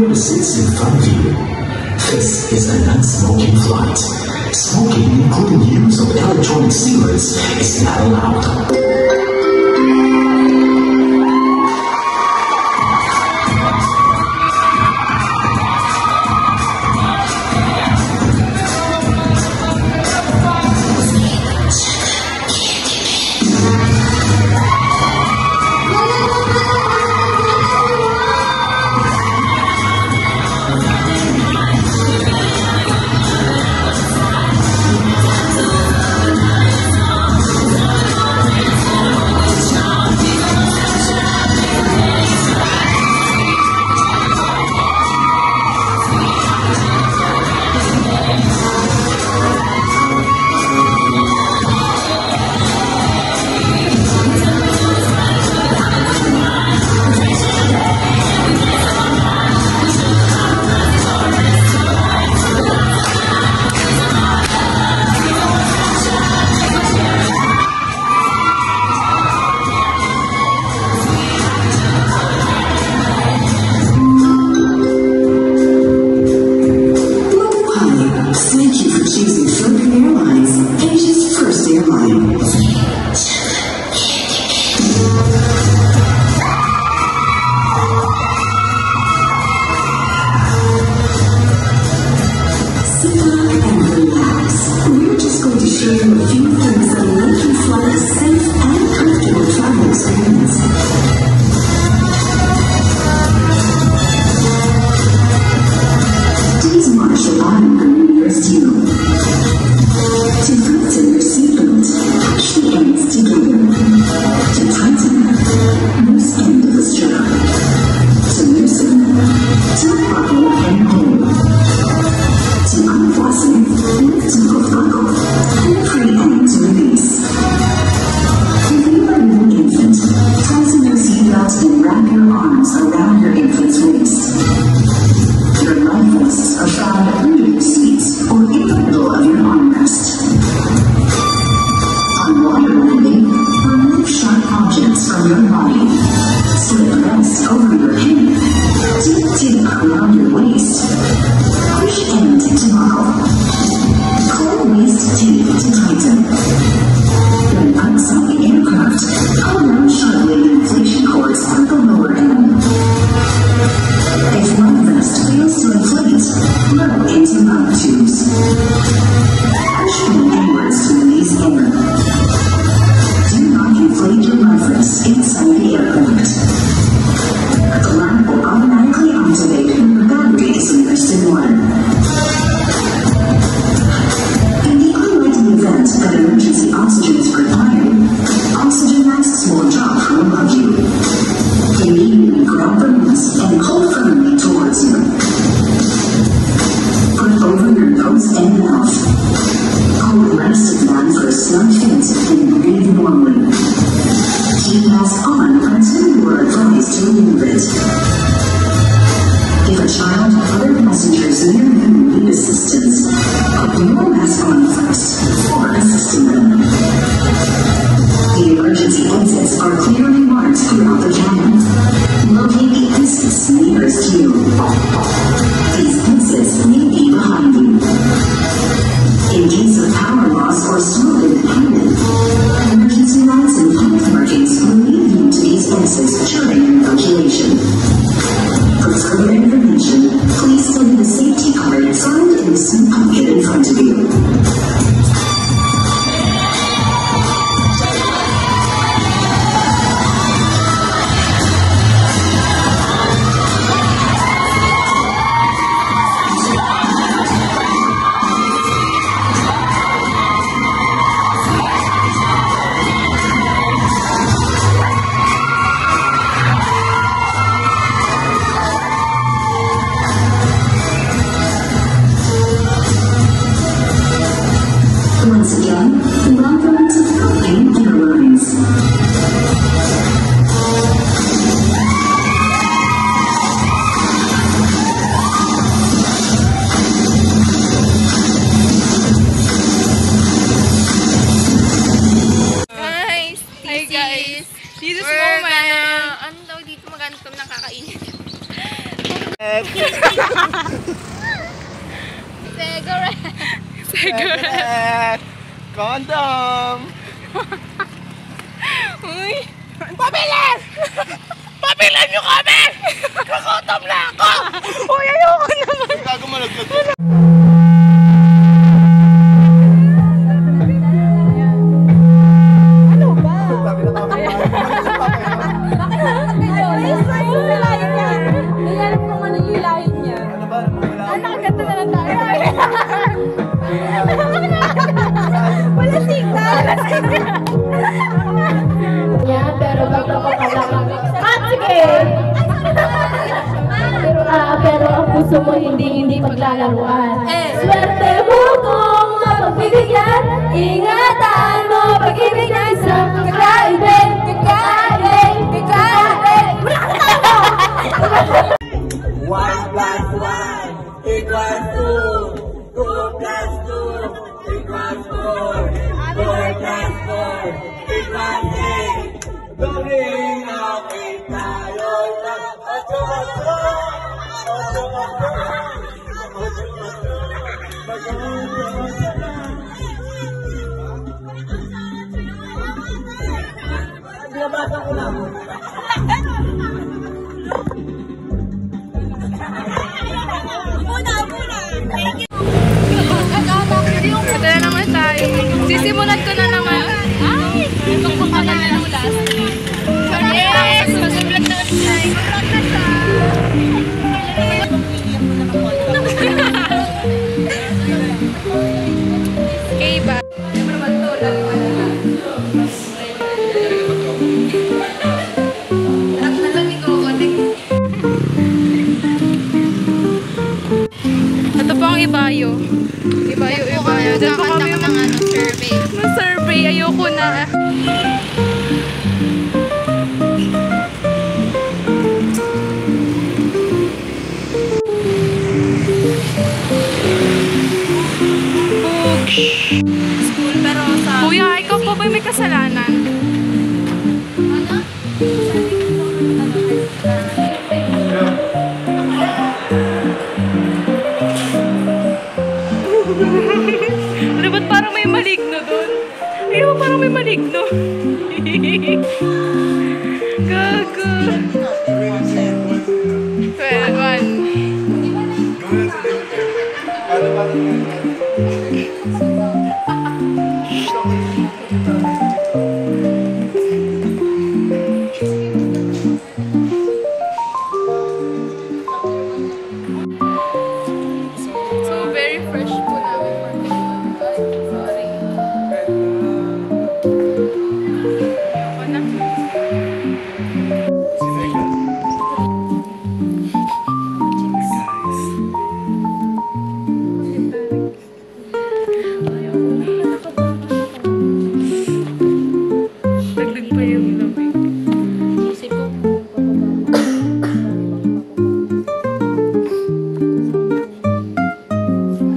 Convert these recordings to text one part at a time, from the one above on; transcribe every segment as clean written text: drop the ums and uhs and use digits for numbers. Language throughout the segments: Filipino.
whoever sits in front of you. This is a non-smoking flight. Smoking, including use of electronic cigarettes, is not allowed. Cigarette! Condom! Uy! Pabilan! Pabilan nyo kami! Nakutom na ako! Uy, ayoko naman! Gago malaglag. Ano ba? Sabi na kami. Bakit naman kayo? Hilahin niya. Hindi alam kung ano yung hilahin niya. Ano ba? Nakaganda na lang tayo. Wala signal. Wala signal. Yan, pero magpapakalaman. Sige! Pero ang puso mo hindi paglalaruan. Swerte mo kung mapagbibigyan. Ingatan mo pag-ibig na isang kakaibig. Kakaibig, kakaibig. One plus one equals two. Two plus two equals four. Four plus four equals eight. Gawing akin tayo ng ocho-ocho. Ocho-ocho. Ocho-ocho. Mag-ocho-ocho na. Binabasa ko lang. Ito na naman tayo. Sisimulan ko na naman. Ay! Ito ko pa na ng last. Yes! Mag-vlog na siya. Okay ba? Ito po ang ibayo. Ibayo. Diyan po kami survey. survey. Ayoko na. School, pero sa... Kuya, ikaw po ba may kasalanan? Ano ba't parang may maligno doon? Ayaw, parang may maligno. Gago. 12. So, very fresh po namin. Sorry. Ayoko na. Dagdag pa yung lamig.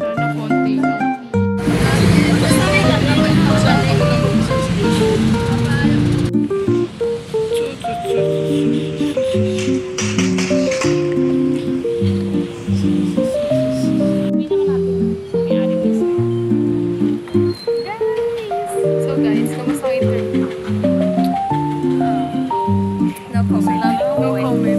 Sana konti lang. So guys, kamusta ang interview? No comment. No comment.